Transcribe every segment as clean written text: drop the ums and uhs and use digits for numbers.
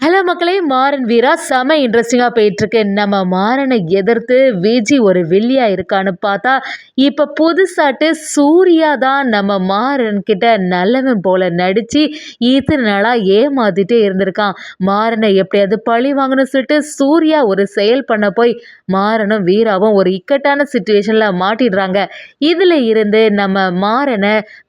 Hello மக்களே! மாறன் வீரா செம இன்ட்ரெஸ்டிங்கா போயிட்டுருக்கு. நம்ம மாறனை எதிர்த்து விஜி ஒரு வில்லியா இருக்கான்னு பார்த்தா, இப்ப புதுசாட்டு சூர்யா தான் நம்ம மாறன் கிட்ட நல்லவன் போல நடிச்சு, இத்தன நாளா ஏமாத்திட்டே இருந்திருக்கான். மாறனை எப்படியாவது பழி வாங்கணும்னு சொல்லிட்டு சூர்யா ஒரு செயல் பண்ண போய், மாறனும் வீராவும் ஒரு இக்கட்டான சிச்சுவேஷன்ல மாட்டிடுறாங்க. இதுல இருந்து நம்ம மாறன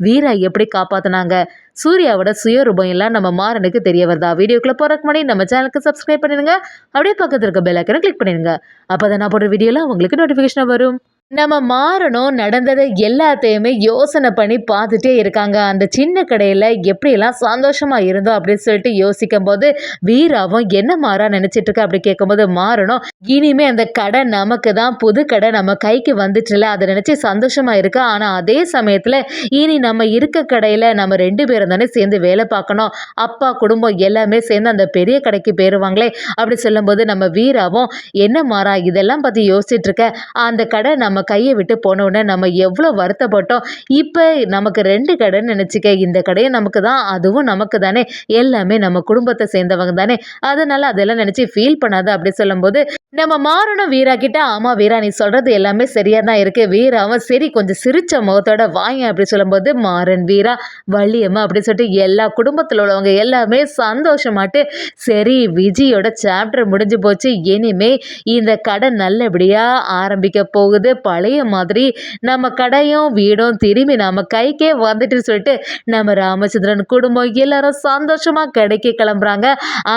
வீரா எப்படி காப்பாத்துனாங்க? சூர்யாவோட சுயரூபம் எல்லாம் நம்ம மாறனுக்கு தெரிய வருதா? வீடியோக்குள்ள போறதுக்கு முன்னாடி நம்ம சேனலுக்கு சப்ஸ்கிரைப் பண்ணிடுங்க. அப்படியே பக்கத்துல இருக்க பெல் ஐக்கனை கிளிக் பண்ணிடுங்க. அப்பதான் நான் போடுற வீடியோலாம் உங்களுக்கு நோட்டிஃபிகேஷன் வரும். நம்ம மாறணும் நடந்ததை எல்லாத்தையுமே யோசனை பண்ணி பார்த்துட்டே இருக்காங்க. அந்த சின்ன கடையில் எப்படியெல்லாம் சந்தோஷமா இருந்தோம் அப்படின்னு சொல்லிட்டு யோசிக்கும் போது வீராவும் என்ன மாறா நினைச்சிட்டு இருக்க அப்படி கேட்கும்போது மாறணும் இனிமே அந்த கடை நமக்கு தான், புது கடை நம்ம கைக்கு வந்துச்சுல அதை நினைச்சு சந்தோஷமா இருக்கு. ஆனா அதே சமயத்துல இனி நம்ம இருக்க கடையில நம்ம 2 பேரும் தானே சேர்ந்து வேலை பார்க்கணும். அப்பா குடும்பம் எல்லாமே சேர்ந்து அந்த பெரிய கடைக்கு போயிருவாங்களே அப்படி சொல்லும்போது நம்ம வீராவும் என்ன மாறா இதெல்லாம் பத்தி யோசிச்சுட்டு இருக்க, அந்த கடை நம்ம கையை விட்டு போன உடனே நம்ம எவ்வளோ வருத்தப்பட்டோம். இப்போ நமக்கு 2 கடைன்னு நினச்சிக்க, இந்த கடையும் நமக்கு தான், அதுவும் நமக்கு தானே, எல்லாமே நம்ம குடும்பத்தை சேர்ந்தவங்க தானே, அதனால அதெல்லாம் நினச்சி ஃபீல் பண்ணாத அப்படி சொல்லும்போது நம்ம மாறணும் வீரா கிட்ட, ஆமா வீரா நீ சொல்றது எல்லாமே சரியா தான் இருக்கு. வீராவும் சரி கொஞ்சம் சிரிச்ச முகத்தோட வாங்க அப்படி சொல்லும்போது மாறன் வீரா வள்ளியம்மா அப்படி சொல்லிட்டு எல்லா குடும்பத்தில் உள்ளவங்க எல்லாமே சந்தோஷமாட்டு சரி விஜயோட சாப்டர் முடிஞ்சு போச்சு, இனிமே இந்த கடை நல்லபடியா ஆரம்பிக்க போகுது, பழைய மாதிரி நம்ம கடையும் வீடும் திரும்பி நம்ம கைக்கே வந்துட்டு சொல்லிட்டு நம்ம ராமச்சந்திரன் குடும்பம் எல்லாரும் சந்தோஷமா கடைக்கு கிளம்புறாங்க.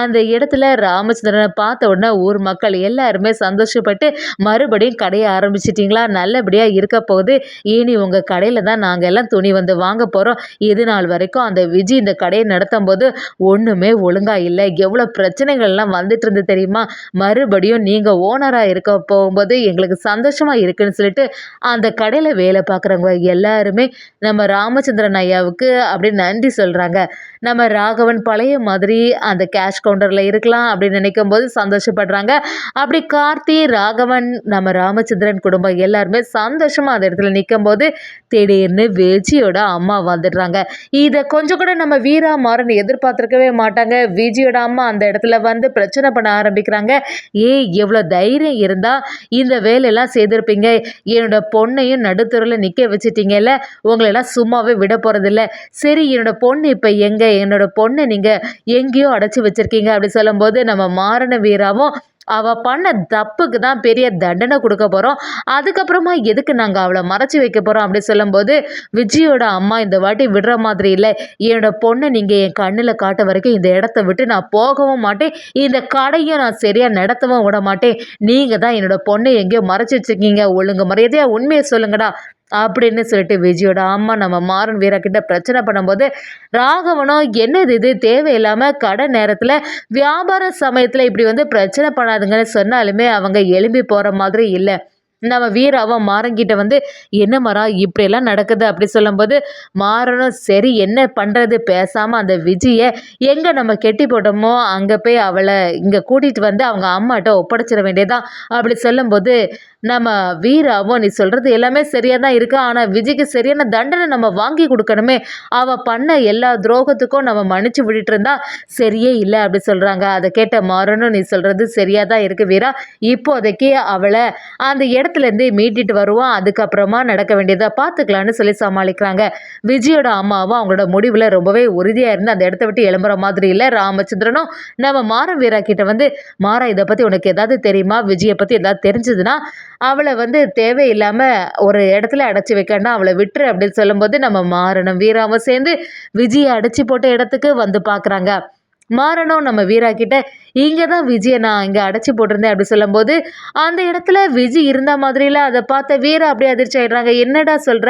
அந்த இடத்துல ராமச்சந்திரனை பார்த்த உடனே ஊர் மக்கள் எல்லாருமே சந்தோஷப்பட்டு மறுபடியும் கடையை ஆரம்பிச்சிட்டிங்களா, நல்லபடியா இருக்க போகுது, இனி உங்க கடையில தான் நாங்க எல்லாம் துணி வந்து வாங்க போறோம். இது நாள் வரைக்கும் அந்த விஜி இந்த கடையை நடத்தும் போது ஒண்ணுமே ஒழுங்கா இல்லை, எவ்வளவு பிரச்சனைகள்லாம் வந்துட்டு இருந்து தெரியுமா, மறுபடியும் நீங்க ஓனரா இருக்க போகும்போது எங்களுக்கு சந்தோஷமா இருக்குன்னு சொல்லிட்டு அந்த கடையில வேலை பார்க்குறவங்க எல்லாருமே நம்ம ராமச்சந்திரன் ஐயாவுக்கு அப்படி நன்றி சொல்றாங்க. நம்ம ராகவன் பழைய மாதிரி அந்த கேஷ் கவுண்டர்ல இருக்கலாம் அப்படின்னு நினைக்கும் போது சந்தோஷப்படுறாங்க. அப்படி கார்த்தி ராகவன் நம்ம ராமச்சந்திரன் குடும்பம் எல்லாருமே சந்தோஷமா அந்த இடத்துல நிற்கும் போது திடீர்னு விஜியோட அம்மா வந்துடுறாங்க. இதை கொஞ்சம் கூட நம்ம வீரா மாறன் எதிர்பார்த்திருக்கவே மாட்டாங்க. விஜியோட அம்மா அந்த இடத்துல வந்து பிரச்சனை பண்ண ஆரம்பிக்கிறாங்க. எவ்வளோ தைரியம் இருந்தா இந்த வேலையெல்லாம் செய்திருப்பீங்க, என்னோட பொண்ணையும் நடுத்தருவில் நிற்க வச்சுட்டீங்கல்ல, உங்களெல்லாம் சும்மாவே விட போறதில்ல. சரி என்னோட பொண்ணு இப்போ எங்க, என்னோட பொண்ணை நீங்க எங்கேயோ அடைச்சி வச்சிருக்கீங்க அப்படி சொல்லும்போது நம்ம மாறன வீராவும் அவ பண்ண தப்புக்கு தான் பெரிய தண்டனை கொடுக்க போறோம், அதுக்கப்புறமா எதுக்கு நாங்க அவளை மறைச்சி வைக்க போறோம் அப்படி சொல்லும்போது விஜயோட அம்மா இந்த வாட்டி விடுற மாதிரி இல்லை, என்னோட பொண்ணை நீங்க என் கண்ணுல காட்ட வரைக்கும் இந்த இடத்த விட்டு நான் போகவும் மாட்டேன், இந்த கடையும் நான் சரியா நடத்தவும் விட மாட்டேன், நீங்க தான் என்னோட பொண்ணை எங்கேயோ மறைச்சி வச்சிருக்கீங்க, ஒழுங்கு மரியாதையா உண்மையை சொல்லுங்கடா அப்படின்னு சொல்லிட்டு விஜயோட அம்மா நம்ம மாறன் வீரா கிட்ட பிரச்சனை பண்ணும்போது ராகவனும் என்னது இது தேவையில்லாம கடை நேரத்துல வியாபார சமயத்துல இப்படி வந்து பிரச்சனை பண்ணாதுங்கன்னு சொன்னாலுமே அவங்க எழும்பி போற மாதிரி இல்லை. நம்ம வீராவும் மாறங்கிட்ட வந்து என்ன மரா இப்படியெல்லாம் நடக்குது அப்படி சொல்லும்போது மாறனும் சரி என்ன பண்ணுறது, பேசாமல் அந்த விஜயை எங்கே நம்ம கெட்டி போட்டோமோ அங்கே போய் அவளை இங்கே கூட்டிகிட்டு வந்து அவங்க அம்மாட்ட ஒப்படைச்சிட வேண்டியதான் அப்படி சொல்லும்போது நம்ம வீராவும் நீ சொல்கிறது எல்லாமே சரியாக தான் இருக்கு, ஆனால் விஜய்க்கு சரியான தண்டனை நம்ம வாங்கி கொடுக்கணுமே, அவள் பண்ண எல்லா துரோகத்துக்கும் நம்ம மன்னிச்சு விட்டுட்டு இருந்தா சரியே இல்லை அப்படி சொல்கிறாங்க. அதை கேட்ட மாறனும் நீ சொல்கிறது சரியாக தான் இருக்குது வீரா, இப்போதைக்கு அவளை அந்த இடத்துலேருந்து மீட்டிட்டு வருவோம், அதுக்கப்புறமா நடக்க வேண்டியதை பார்த்துக்கலான்னு சொல்லி சமாளிக்கிறாங்க. விஜயோட அம்மாவும் அவங்களோட முடிவில் ரொம்பவே உறுதியாக இருந்து அந்த இடத்த விட்டு எழும்புற மாதிரி இல்லை. ராமச்சந்திரனும் நம்ம மாறன் வீரா கிட்ட வந்து மாறா இதை பற்றி உனக்கு ஏதாவது தெரியுமா, விஜயை பற்றி ஏதாவது தெரிஞ்சதுன்னா அவளை வந்து தேவையில்லாமல் ஒரு இடத்துல அடைச்சி வைக்கண்டா, அவளை விட்டுரு அப்படின்னு சொல்லும்போது நம்ம மாறனும் வீராவும் சேர்ந்து விஜயை அடைச்சி போட்ட இடத்துக்கு வந்து பார்க்குறாங்க. மாறனும் நம்ம வீரா கிட்ட இங்கே தான் விஜயை நான் இங்கே அடைச்சி போட்டிருந்தேன் அப்படி சொல்லும்போது அந்த இடத்துல விஜி இருந்த மாதிரில அதை பார்த்த வீரா அப்படியே அதிர்ச்சி ஆயிடுறாங்க. என்னடா சொல்கிற,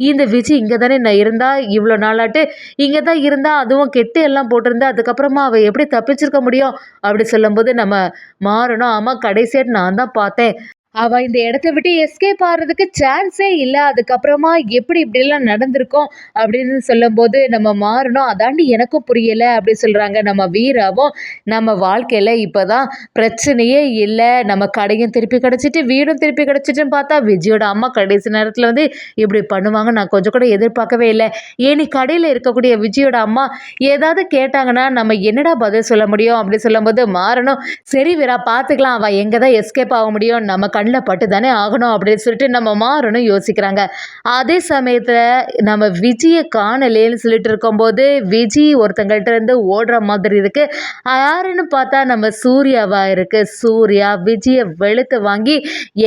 இந்த விஜி இங்கே தானே நான் இருந்தா, இவ்வளோ நாளாட்டு இங்கே தான் இருந்தா, அதுவும் கெட்டு எல்லாம் போட்டிருந்தா, அதுக்கப்புறமா அவள் எப்படி தப்பிச்சிருக்க முடியும் அப்படி சொல்லும்போது நம்ம மாறனும் ஆமாம் கடைசியாக நான் தான் பார்த்தேன், அவ இந்த இடத்த விட்டு எஸ்கேப் ஆகுறதுக்கு சான்ஸே இல்ல. அதுக்கப்புறமா எப்படி இப்படிலாம் நடந்திருக்கும் அப்படின்னு சொல்லும்போது, நம்ம மாறணும். அதாண்டி எனக்கும் புரியல அப்படி சொல்றாங்க. நம்ம வீராவும், நம்ம வாழ்க்கையில இப்பதான் பிரச்சனையே இல்ல. நம்ம கடையும் திருப்பி கிடைச்சிட்டு, வீடும் திருப்பி கிடைச்சிட்டுன்னு பார்த்தா, விஜயோட அம்மா கடைசி நேரத்துல வந்து இப்படி பண்ணுவாங்க நான் கொஞ்சம் கூட எதிர்பார்க்கவே இல்ல. ஏன் நீ கடையில இருக்கக்கூடிய விஜயோட அம்மா ஏதாவது கேட்டாங்கன்னா, நம்ம என்னடா பதில் சொல்ல முடியும்? அப்படி சொல்லும்போது மாறணும், சரி வீரா பார்த்துக்கலாம். அவ எங்க தான் எஸ்கேப் ஆக முடியும்? நம்ம கண்ல பட்டு தானே ஆகணும் அப்படின்னு சொல்லிட்டு நம்ம மாறணும் யோசிக்கிறாங்க. அதே சமயத்துல நம்ம விஜய காணலேன்னு சொல்லிட்டு இருக்கும்போது, விஜி ஒருத்தங்கள்ட்ட இருந்து ஓடுற மாதிரி இருக்கு. யாருன்னு பார்த்தா நம்ம சூர்யாவா இருக்கு. சூர்யா விஜய வெளுத்து வாங்கி,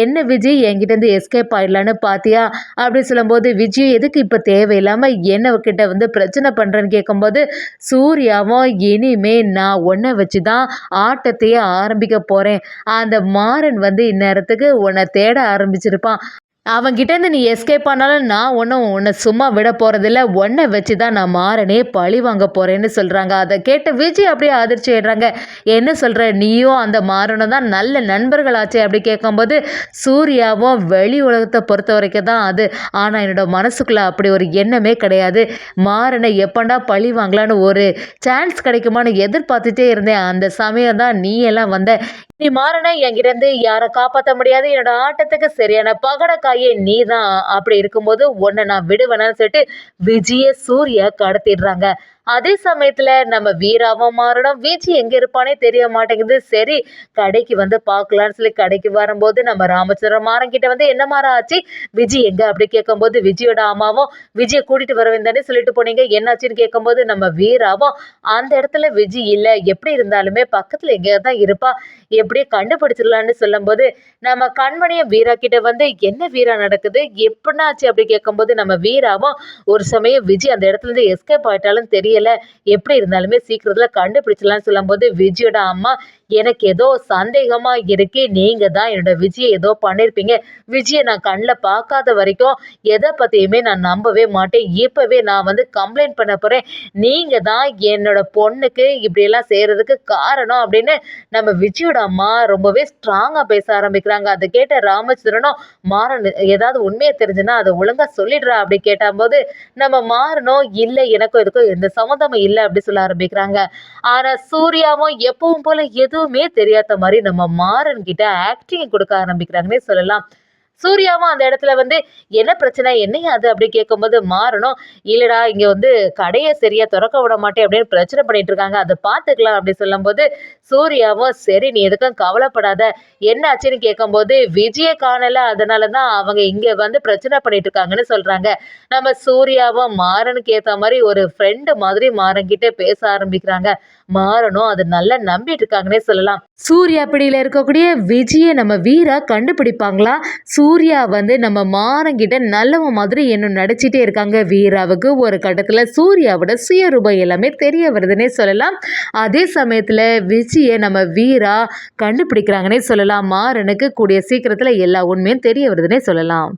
"என்ன விஜி என்கிட்டேருந்து எஸ்கேப் ஆயிடலான்னு பார்த்தியா?" அப்படி சொல்லும்போது, "விஜய் எதுக்கு இப்ப தேவையில்லாம என்ன கிட்ட வந்து பிரச்சனை பண்றேன்னு?" கேட்கும்போது, சூர்யாவும், "இனிமே நான் உன்ன வச்சு தான் ஆட்டத்தையே ஆரம்பிக்க போறேன். அந்த மாறன் வந்து இந்நேரத்துக்கு உன்னை தேட ஆரம்பிச்சிருப்பான். அவன்கிட்டேருந்து நீ எஸ்கேப் ஆனாலும் நான் ஒன்றும் உன்னை சும்மா விட போகிறதில்ல. உன்னை வச்சு தான் நான் மாறனே பழி வாங்க போகிறேன்னு சொல்கிறாங்க. அதை கேட்டு விஜய் அப்படியே அதிர்ச்சி ஆயிடுறாங்க. என்ன சொல்கிற, நீயும் அந்த மாறனும் தான் நல்ல நண்பர்களாச்சே அப்படி கேட்கும்போது, சூர்யாவும் வெளி உலகத்தை பொறுத்த வரைக்கும் தான் அது. ஆனால் என்னோட மனசுக்குள்ளே அப்படி ஒரு எண்ணமே கிடையாது. மாறனை எப்பண்டா பழி வாங்கலான்னு ஒரு சான்ஸ் கிடைக்குமான்னு எதிர்பார்த்துட்டே இருந்தேன். அந்த சமயம் தான் நீ எல்லாம் வந்த. நீ மாறன என்கிட்டேருந்து யாரை காப்பாற்ற முடியாது. என்னோட ஆட்டத்துக்கு சரியான பகடக்காயே நீ தான். அப்படி இருக்கும்போது உன்னை நான் விடுவேனான்னு சொல்லிட்டு விஜய சூர்யா கடத்திடுறாங்க. அதே சமயத்துல நம்ம வீராவும் மாறணும். விஜய் எங்க இருப்பானே தெரிய மாட்டேங்குது. சரி, கடைக்கு வந்து பார்க்கலான்னு சொல்லி கடைக்கு வரும்போது நம்ம ராமச்சந்திரன் மாறன் கிட்ட வந்து, என்ன மாறன் ஆச்சு, விஜய் எங்க அப்படி கேட்கும்போது, விஜயோட அம்மாவும், விஜயை கூட்டிட்டு வரவேன் தானே சொல்லிட்டு போனீங்க, என்னாச்சுன்னு கேட்கும்போது, நம்ம வீராவும், அந்த இடத்துல விஜய் இல்ல, எப்படி இருந்தாலுமே பக்கத்துல எங்கேயாவது தான் இருப்பா, எப்படியே கண்டுபிடிச்சிடலான்னு சொல்லும்போது, நம்ம கண்மணியும் வீரா கிட்ட வந்து, என்ன வீரா நடக்குது, எப்படின்னாச்சு அப்படி கேட்கும்போது, நம்ம வீராவும், ஒரு சமயம் விஜய் அந்த இடத்துல இருந்து எஸ்கேப் ஆயிட்டாலும் தெரியல, எப்படி இருந்தாலுமே சீக்கிரத்துல கண்டுபிடிச்சிடலாம்னு சொல்லும்போது, விஜயோட அம்மா, எனக்கு ஏதோ சந்தேகமா இருக்கு, நீங்க தான் என்னோட விஜயை ஏதோ பண்ணிருப்பீங்க. விஜயை நான் கண்ணில் பார்க்காத வரைக்கும் எதை பத்தியுமே நான் நம்பவே மாட்டேன். இப்பவே நான் வந்து கம்ப்ளைண்ட் பண்ண போறேன். நீங்க தான் என்னோட பொண்ணுக்கு இப்படியெல்லாம் செய்யறதுக்கு காரணம் அப்படின்னு நம்ம விஜயோட அம்மா ரொம்பவே ஸ்ட்ராங்கா பேச ஆரம்பிக்கிறாங்க. அதை கேட்ட ராமச்சந்திரனும், மாறன் ஏதாவது உண்மையை தெரிஞ்சுன்னா அதை ஒழுங்கா சொல்லிடுறா அப்படி கேட்டபோது, நம்ம மாறனும், இல்லை எனக்கும் இதுக்கும் எந்த சம்மந்தமும் இல்லை அப்படி சொல்ல ஆரம்பிக்கிறாங்க. ஆனா சூர்யாவும் எப்பவும் போல எதுவுமே தெரியாத மாதிரி நம்ம மாறன் கிட்ட ஆக்டிங் கொடுக்க ஆரம்பிக்கிறாங்கன்னே சொல்லலாம். சூர்யாவும் அந்த இடத்துல வந்து, என்ன பிரச்சனை, என்னையா அது அப்படி கேட்கும்போது, மாறணும், இல்லடா இங்க வந்து கடையை சரியா திறக்க விட மாட்டேன் அப்படின்னு பிரச்சனை பண்ணிட்டு இருக்காங்க, அதை பார்த்துக்கலாம் அப்படி சொல்லும்போது, சூர்யாவும், சரி நீ எதுக்கும் கவலைப்படாத, என்ன ஆச்சுன்னு கேட்கும்போது, விஜய காணல, அதனாலதான் அவங்க இங்க வந்து பிரச்சனை பண்ணிட்டு இருக்காங்கன்னு சொல்றாங்க. நம்ம சூர்யாவும் மாறனுக்கு ஏத்த மாதிரி ஒரு ஃப்ரெண்டு மாதிரி மாறன் கிட்ட பேச ஆரம்பிக்கிறாங்க. மாறனும் அது நல்லா நம்பிட்டு இருக்காங்கன்னே சொல்லலாம். சூர்யா பிடியில இருக்கக்கூடிய விஜய நம்ம வீரா கண்டுபிடிப்பாங்களா? சூர்யா வந்து நம்ம மாறன்கிட்ட நல்லவன் மாதிரி இன்னும் நடிச்சிட்டே இருக்காங்க. வீராவுக்கு ஒரு கட்டத்துல சூர்யாவோட சுயரூபம் எல்லாமே தெரிய வருதுன்னே சொல்லலாம். அதே சமயத்துல விஜய நம்ம வீரா கண்டுபிடிக்கிறாங்கன்னே சொல்லலாம். மாறனுக்கு கூடிய சீக்கிரத்துல எல்லா உண்மையும் தெரிய வருதுன்னே சொல்லலாம்.